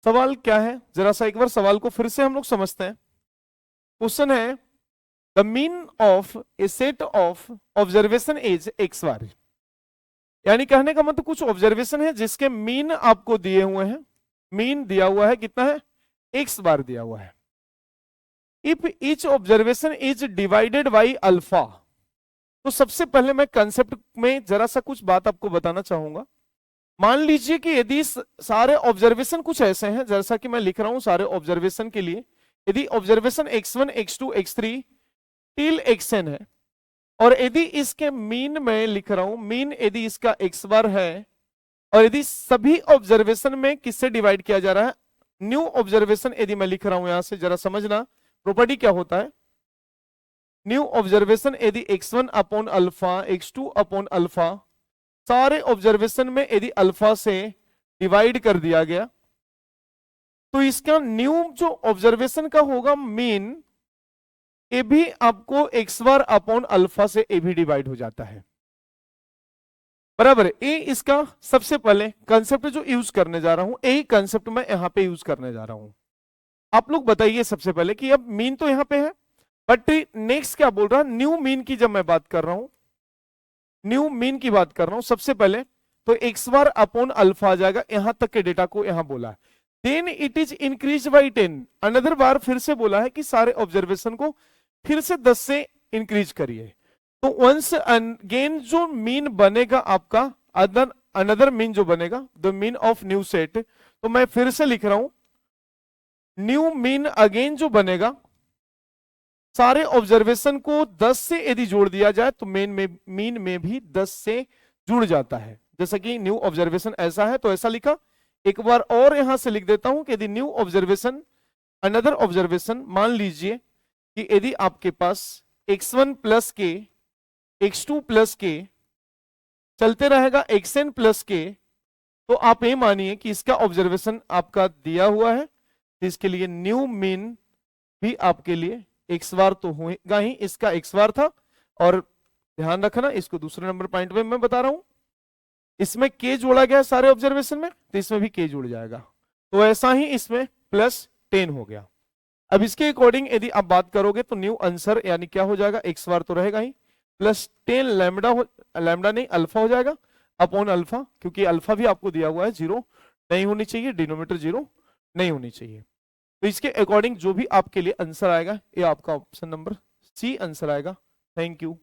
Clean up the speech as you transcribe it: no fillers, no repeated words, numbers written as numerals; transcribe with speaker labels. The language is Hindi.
Speaker 1: सवाल क्या है, जरा सा एक बार सवाल को फिर से हम लोग समझते हैं। क्वेश्चन है the mean of a set of observation is X bar, यानी कहने का मतलब कुछ ऑब्जर्वेशन है जिसके मीन आपको दिए हुए हैं, मीन दिया हुआ है कितना है, एक्स बार दिया हुआ है। If each observation is divided by alpha, तो सबसे पहले मैं कंसेप्ट में जरा सा कुछ बात आपको बताना चाहूंगा। मान लीजिए कि यदि सारे ऑब्जर्वेशन कुछ ऐसे हैं, जैसा कि मैं लिख रहा हूं सारे ऑब्जर्वेशन के लिए, यदि observation x1 x2 x3 till xn है, और यदि इसके मीन में लिख रहा हूं, मीन यदि इसका x बार है, और यदि सभी ऑब्जर्वेशन में किससे डिवाइड किया जा रहा है, न्यू ऑब्जर्वेशन यदि मैं लिख रहा हूं, यहां से जरा समझना प्रॉपर्टी क्या होता है। न्यू ऑब्जर्वेशन यदि x1 upon alpha x2 upon alpha, सारे ऑब्जर्वेशन में यदि अल्फा से डिवाइड कर दिया गया, तो इसका न्यू जो ऑब्जर्वेशन का होगा मीन, ये भी आपको एक्स बार अपॉन अल्फा से ये भी डिवाइड हो जाता है, बराबर है। ये इसका सबसे पहले कंसेप्ट जो यूज करने जा रहा हूं, यही कंसेप्ट मैं यहां पे यूज करने जा रहा हूं। आप लोग बताइए सबसे पहले कि अब मीन तो यहां पे है, बट नेक्स्ट क्या बोल रहा है, न्यू मीन की जब मैं बात कर रहा हूं, न्यू मीन की बात कर रहा हूं सबसे पहले, तो एक्स बार अपॉन अल्फा आ जाएगा, यहां तक के डेटा को यहां बोला है। Then it is increase by 10, another बार फिर से बोला है कि सारे ऑब्जर्वेशन को फिर से 10 से इंक्रीज करिए। तो वंस अगेन जो मीन बनेगा आपका, अनदर मीन जो बनेगा, the mean of new set, तो मैं फिर से लिख रहा हूं न्यू मीन अगेन जो बनेगा, सारे ऑब्जर्वेशन को 10 से यदि जोड़ दिया जाए तो मीन में भी 10 से जुड़ जाता है। जैसा कि न्यू ऑब्जर्वेशन ऐसा है तो ऐसा लिखा, एक बार और यहां से लिख देता हूं कि यदि न्यू ऑब्जर्वेशन अनदर ऑब्जर्वेशन, मान लीजिए कि यदि आपके पास x1 प्लस के x2 प्लस के चलते रहेगा xn प्लस के, तो आप ये मानिए कि इसका ऑब्जर्वेशन आपका दिया हुआ है, तो इसके लिए न्यू मीन भी आपके लिए एक्स बार तो होगा ही, इसका एक्स बार था। और ध्यान रखना, इसको दूसरे नंबर पॉइंट में मैं बता रहा हूं, इसमें के जोड़ा गया सारे ऑब्जर्वेशन में, तो इसमें भी के जुड़ जाएगा, तो ऐसा ही इसमें प्लस 10 हो गया। अब इसके अकॉर्डिंग यदि आप बात करोगे तो न्यू आंसर यानी क्या हो जाएगा, एक्स बार तो रहेगा ही, प्लस 10 लैम्बडा लैम्बडा नहीं अल्फा हो जाएगा अपॉन अल्फा, क्योंकि अल्फा भी आपको दिया हुआ है, जीरो नहीं होनी चाहिए, डिनोमीटर जीरो नहीं होनी चाहिए। तो इसके अकॉर्डिंग जो भी आपके लिए आंसर आएगा, ये आपका ऑप्शन नंबर सी आंसर आएगा। Thank you.